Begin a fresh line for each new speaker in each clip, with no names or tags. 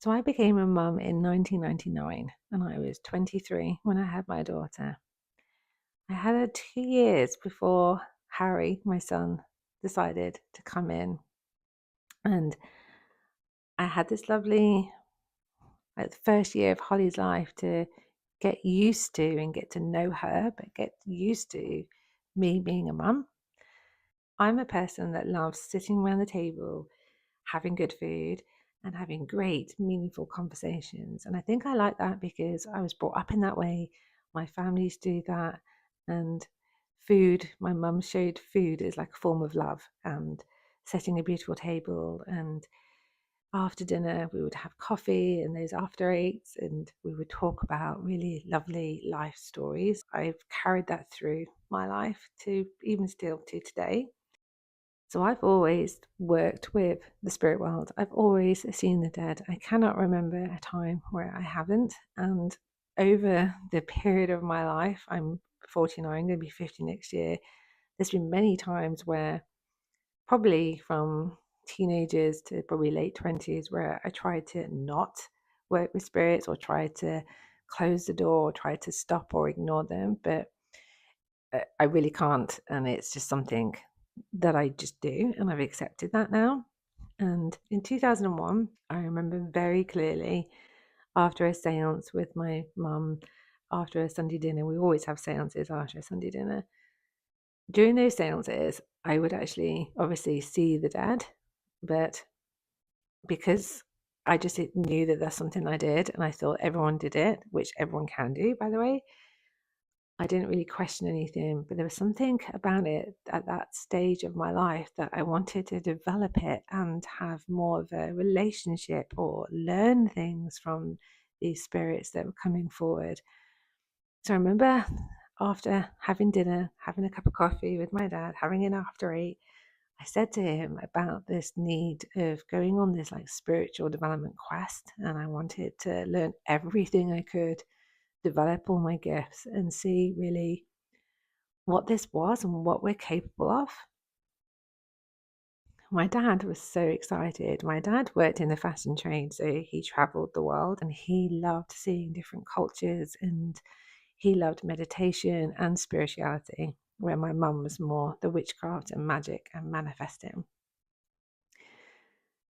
So I became a mum in 1999 and I was 23 when I had my daughter. I had her 2 years before Harry, my son, decided to come in. And I had this lovely, like, the first year of Holly's life to get used to and get to know her, but get used to me being a mum. I'm a person that loves sitting around the table, having good food, and having great, meaningful conversations. And I think I like that because I was brought up in that way. My families do that. And food, my mum showed food as like a form of love and setting a beautiful table. And after dinner, we would have coffee and those after eights, and we would talk about really lovely life stories. I've carried that through my life to even still to today. So I've always worked with the spirit world. I've always seen the dead. I cannot remember a time where I haven't. And over the period of my life, I'm 49, going to be 50 next year. There's been many times where, probably from teenagers to probably late 20s, where I tried to not work with spirits or tried to close the door or try to stop or ignore them. But I really can't. And it's just something that I just do. And I've accepted that now. And in 2001, I remember very clearly, after a seance with my mum, after a Sunday dinner, we always have seances after a Sunday dinner. During those seances, I would actually obviously see the dead, but because I just knew that that's something I did and I thought everyone did it, which everyone can do, by the way, I didn't really question anything, but there was something about it at that stage of my life that I wanted to develop it and have more of a relationship or learn things from these spirits that were coming forward. So I remember after having dinner, having a cup of coffee with my dad, having an after eight, I said to him about this need of going on this like spiritual development quest, and I wanted to learn everything I could, develop all my gifts, and see really what this was and what we're capable of. My dad was so excited. My dad worked in the fashion trade, so he traveled the world and he loved seeing different cultures and he loved meditation and spirituality, where my mum was more the witchcraft and magic and manifesting.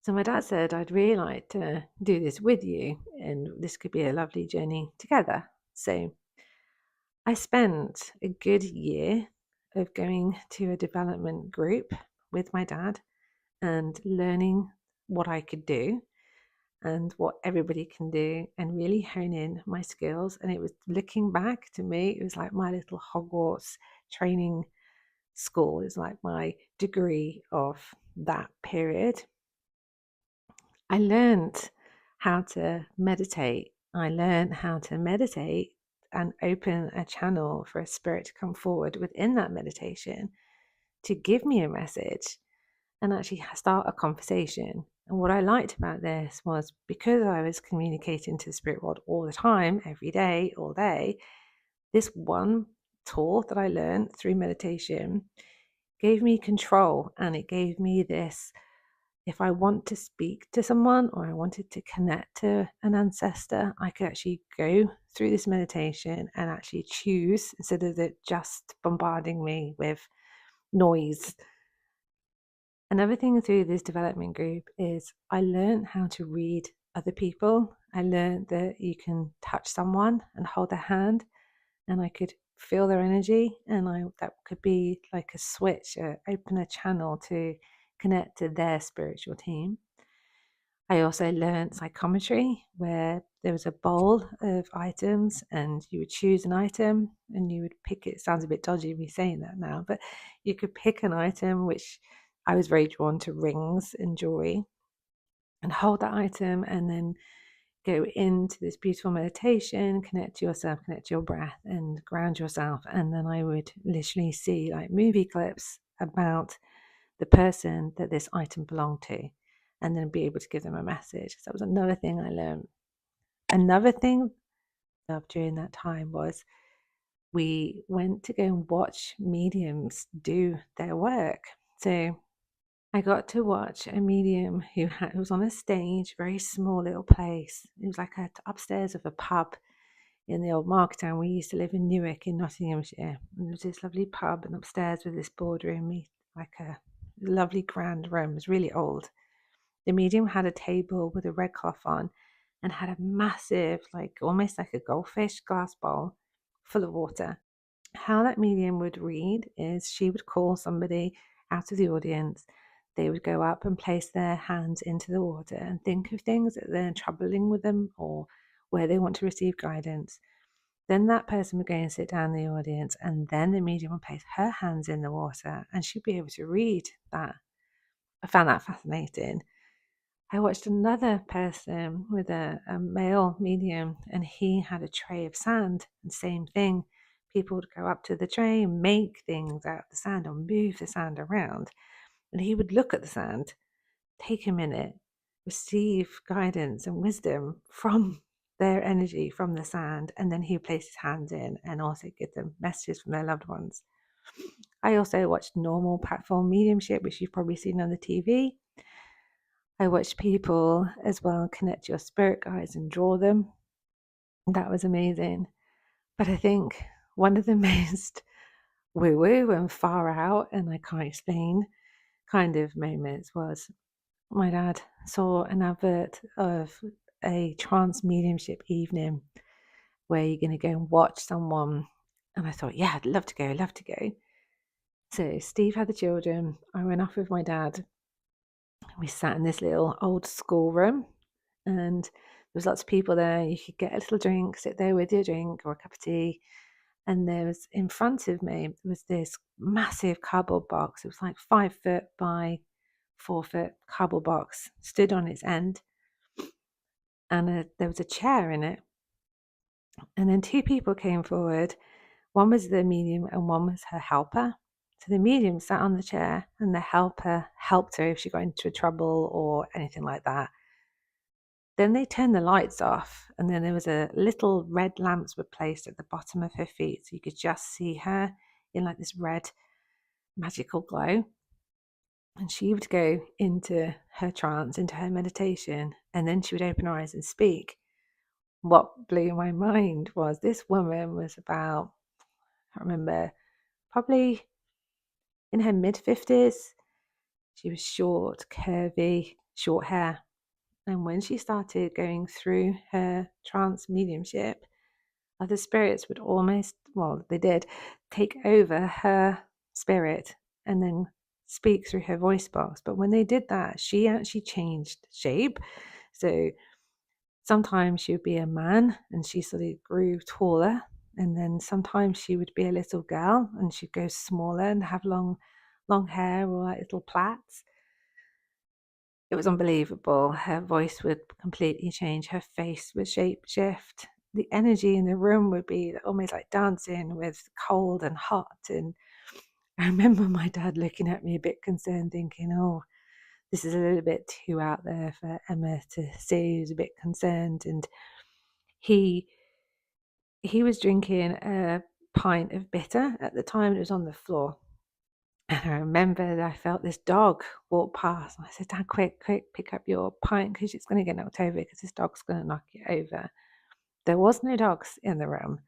So my dad said, I'd really like to do this with you and this could be a lovely journey together. So I spent a good year of going to a development group with my dad and learning what I could do and what everybody can do and really hone in my skills. And it was, looking back, to me, it was like my little Hogwarts training school. It's like my degree of that period. I learned how to meditate. I learned how to meditate and open a channel for a spirit to come forward within that meditation to give me a message and actually start a conversation. And what I liked about this was, because I was communicating to the spirit world all the time, every day, all day, this one tool that I learned through meditation gave me control, and it gave me this, if I want to speak to someone or I wanted to connect to an ancestor, I could actually go through this meditation and actually choose, instead of it just bombarding me with noise. Another thing through this development group is I learned how to read other people. I learned that you can touch someone and hold their hand, and I could feel their energy, and that could be like a switch, open a channel to connect to their spiritual team. I also learned psychometry, where there was a bowl of items and you would choose an item and you would pick it. Sounds a bit dodgy me saying that now, but you could pick an item, which I was very drawn to rings and jewelry, and hold that item and then go into this beautiful meditation, connect to yourself, connect to your breath, and ground yourself. And then I would literally see like movie clips about the person that this item belonged to, and then be able to give them a message. So that was another thing I learned. Another thing during that time was we went to go and watch mediums do their work. So I got to watch a medium who was on a stage, very small little place. It was like upstairs of a pub in the old Marketown. We used to live in Newark in Nottinghamshire. And there was this lovely pub, and upstairs with this boardroom, like a lovely grand room. It was really old. The medium had a table with a red cloth on and had a massive, like almost like a goldfish glass bowl full of water. How that medium would read is she would call somebody out of the audience. They would go up and place their hands into the water and think of things that they're troubling with them or where they want to receive guidance. Then that person would go and sit down in the audience, and then the medium would place her hands in the water and she'd be able to read that. I found that fascinating. I watched another person with a male medium, and he had a tray of sand, and same thing. People would go up to the tray and make things out of the sand or move the sand around. And he would look at the sand, take a minute, receive guidance and wisdom from their energy from the sand, and then he would place his hands in and also give them messages from their loved ones. I also watched normal platform mediumship, which you've probably seen on the TV. I watched people as well connect your spirit guides and draw them. That was amazing. But I think one of the most woo-woo and far out, and I can't explain kind of moments was my dad saw an advert of a trance mediumship evening where you're going to go and watch someone. And I thought, yeah, I'd love to go, love to go. So Steve had the children. I went off with my dad. We sat in this little old school room, and there was lots of people there. You could get a little drink, sit there with your drink or a cup of tea. And there was in front of me was this massive cardboard box. It was like 5 foot by 4 foot cardboard box, stood on its end, and there was a chair in it. And then two people came forward. One was the medium and one was her helper. So the medium sat on the chair and the helper helped her if she got into trouble or anything like that. Then they turned the lights off, and then there was a little red lamps were placed at the bottom of her feet, so you could just see her in like this red magical glow. And she would go into her trance, into her meditation, and then she would open her eyes and speak. What blew my mind was this woman was about, I remember, probably in her mid-50s. She was short, curvy, short hair. And when she started going through her trance mediumship, other spirits would almost, well, they did, take over her spirit and then speak through her voice box. But when they did that, she actually changed shape. So sometimes she would be a man and she sort of grew taller. And then sometimes she would be a little girl and she'd go smaller and have long hair or like little plaits. It was unbelievable. Her voice would completely change. Her face would shape shift. The energy in the room would be almost like dancing with cold and hot. And I remember my dad looking at me a bit concerned, thinking, oh, this is a little bit too out there for Emma to say. He was a bit concerned. And he was drinking a pint of bitter at the time. It was on the floor. And I remember that I felt this dog walk past. And I said, Dad, quick, pick up your pint because it's going to get knocked over because this dog's going to knock it over. There was no dogs in the room,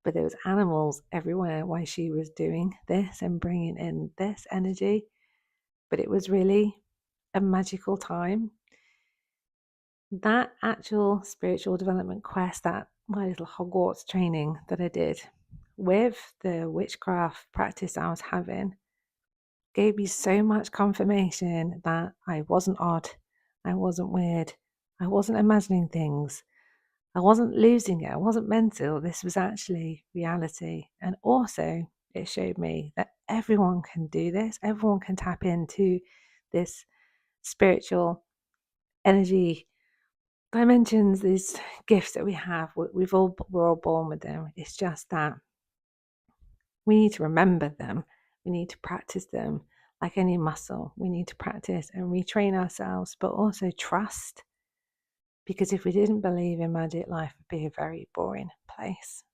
but there was animals everywhere while she was doing this and bringing in this energy. But it was really a magical time. That actual spiritual development quest, that my little Hogwarts training that I did with the witchcraft practice I was having, gave me so much confirmation that I wasn't odd, I wasn't weird, I wasn't imagining things, I wasn't losing it, I wasn't mental. This was actually reality. And also, it showed me that everyone can do this, everyone can tap into this spiritual energy dimensions, these gifts that we have. We're all born with them. It's just that we need to remember them. We need to practice them like any muscle. We need to practice and retrain ourselves, but also trust. Because if we didn't believe in magic, life would be a very boring place.